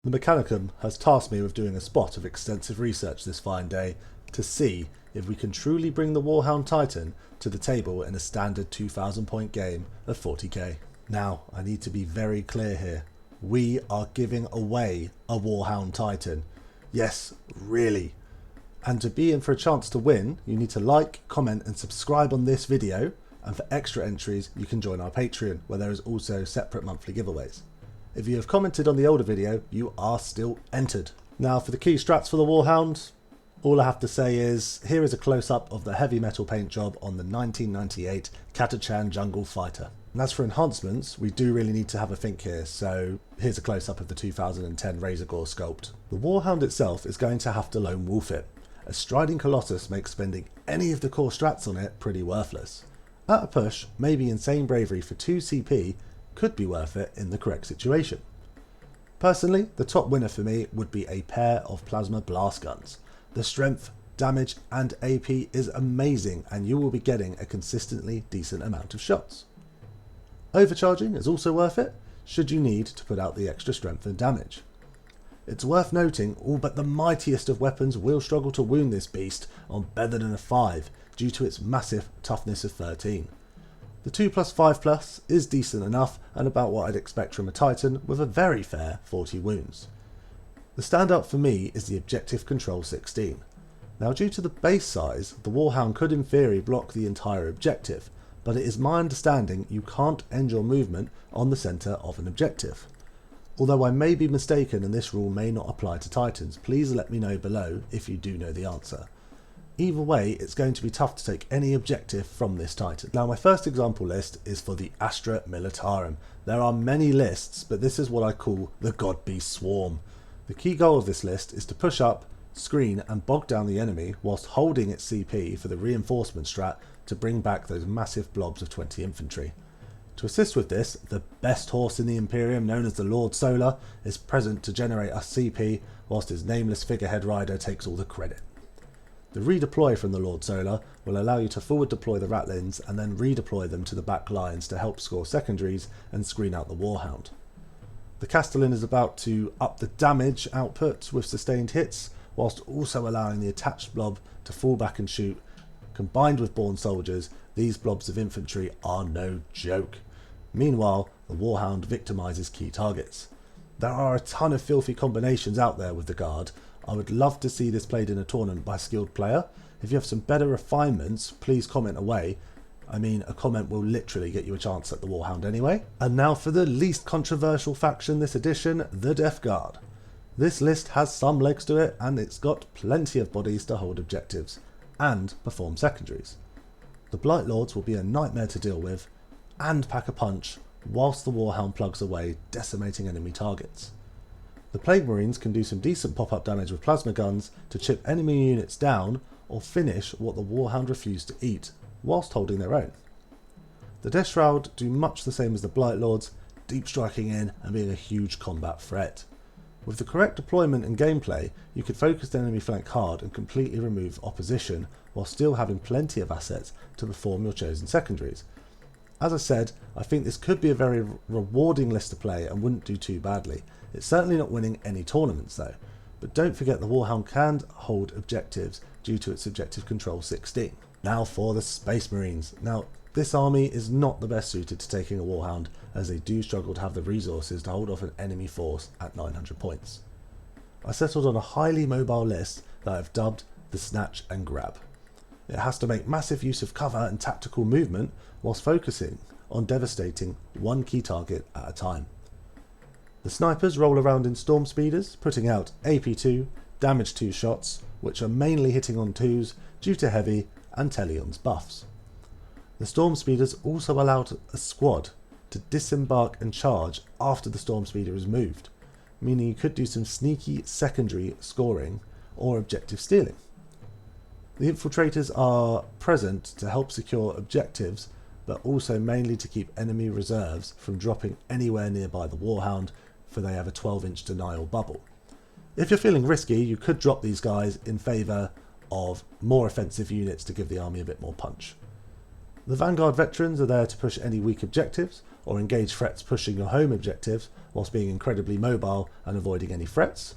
The Mechanicum has tasked me with doing a spot of extensive research this fine day to see if we can truly bring the Warhound Titan to the table in a standard 2000 point game of 40k. Now, I need to be very clear here. We are giving away a Warhound Titan. Yes, really. And to be in for a chance to win, you need to like, comment and subscribe on this video, and for extra entries you can join our Patreon, where there is also separate monthly giveaways. If you have commented on the older video, you are still entered. Now for the key strats for the Warhound, all I have to say is, here is a close-up of the heavy metal paint job on the 1998 Catachan Jungle Fighter. And as for enhancements, we do really need to have a think here, so here's a close-up of the 2010 Razor Gore sculpt. The Warhound itself is going to have to lone wolf it. A striding Colossus makes spending any of the core strats on it pretty worthless. At a push, maybe Insane Bravery for 2 CP could be worth it in the correct situation. Personally, the top winner for me would be a pair of plasma blast guns. The strength, damage and AP is amazing, and you will be getting a consistently decent amount of shots. Overcharging is also worth it, should you need to put out the extra strength and damage. It's worth noting all but the mightiest of weapons will struggle to wound this beast on better than a 5 due to its massive toughness of 13. The 2+5+ is decent enough and about what I'd expect from a Titan with a very fair 40 wounds. The standout for me is the objective control 16. Now due to the base size, the Warhound could in theory block the entire objective, but it is my understanding you can't end your movement on the centre of an objective. Although I may be mistaken and this rule may not apply to Titans, please let me know below if you do know the answer. Either way, it's going to be tough to take any objective from this Titan. Now my first example list is for the Astra Militarum. There are many lists, but this is what I call the Godby Swarm. The key goal of this list is to push up, screen and bog down the enemy whilst holding its CP for the reinforcement strat to bring back those massive blobs of 20 infantry. To assist with this, the best horse in the Imperium, known as the Lord Solar, is present to generate us CP whilst his nameless figurehead rider takes all the credit. The redeploy from the Lord Solar will allow you to forward deploy the Ratlins and then redeploy them to the back lines to help score secondaries and screen out the Warhound. The Castellan is about to up the damage output with sustained hits, whilst also allowing the attached blob to fall back and shoot. Combined with Born Soldiers, these blobs of infantry are no joke. Meanwhile, the Warhound victimises key targets. There are a ton of filthy combinations out there with the Guard. I would love to see this played in a tournament by a skilled player. If you have some better refinements, please comment away. I mean, a comment will literally get you a chance at the Warhound anyway. And now for the least controversial faction this edition, the Death Guard. This list has some legs to it, and it's got plenty of bodies to hold objectives and perform secondaries. The Blight Lords will be a nightmare to deal with and pack a punch whilst the Warhound plugs away, decimating enemy targets. The Plague Marines can do some decent pop-up damage with plasma guns to chip enemy units down or finish what the Warhound refused to eat, whilst holding their own. The Death Shroud do much the same as the Blight Lords, deep striking in and being a huge combat threat. With the correct deployment and gameplay, you could focus the enemy flank hard and completely remove opposition, while still having plenty of assets to perform your chosen secondaries. As I said, I think this could be a very rewarding list to play and wouldn't do too badly. It's certainly not winning any tournaments though, but don't forget the Warhound can hold objectives due to its objective control 16. Now for the Space Marines. Now this army is not the best suited to taking a Warhound, as they do struggle to have the resources to hold off an enemy force at 900 points. I settled on a highly mobile list that I've dubbed the Snatch and Grab. It has to make massive use of cover and tactical movement whilst focusing on devastating one key target at a time. The snipers roll around in Storm Speeders, putting out AP2, damage 2 shots, which are mainly hitting on 2s due to heavy and Telion's buffs. The Storm Speeders also allow a squad to disembark and charge after the Storm Speeder is moved, meaning you could do some sneaky secondary scoring or objective stealing. The Infiltrators are present to help secure objectives, but also mainly to keep enemy reserves from dropping anywhere nearby the Warhound, for they have a 12-inch denial bubble. If you're feeling risky, you could drop these guys in favour of more offensive units to give the army a bit more punch. The Vanguard veterans are there to push any weak objectives, or engage threats pushing your home objectives, whilst being incredibly mobile and avoiding any threats.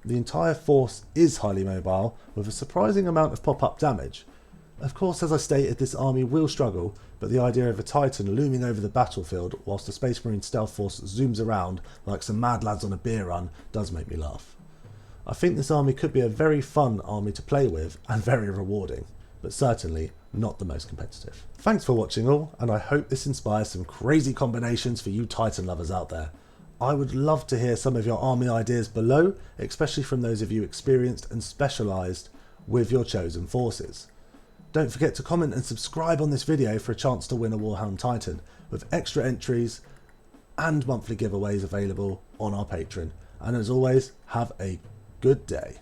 The entire force is highly mobile, with a surprising amount of pop-up damage. Of course, as I stated, this army will struggle, but the idea of a Titan looming over the battlefield whilst the Space Marine Stealth Force zooms around like some mad lads on a beer run does make me laugh. I think this army could be a very fun army to play with and very rewarding, but certainly not the most competitive. Thanks for watching all, and I hope this inspires some crazy combinations for you Titan lovers out there. I would love to hear some of your army ideas below, especially from those of you experienced and specialised with your chosen forces. Don't forget to comment and subscribe on this video for a chance to win a Warhound Titan, with extra entries and monthly giveaways available on our Patreon. And as always, have a good day.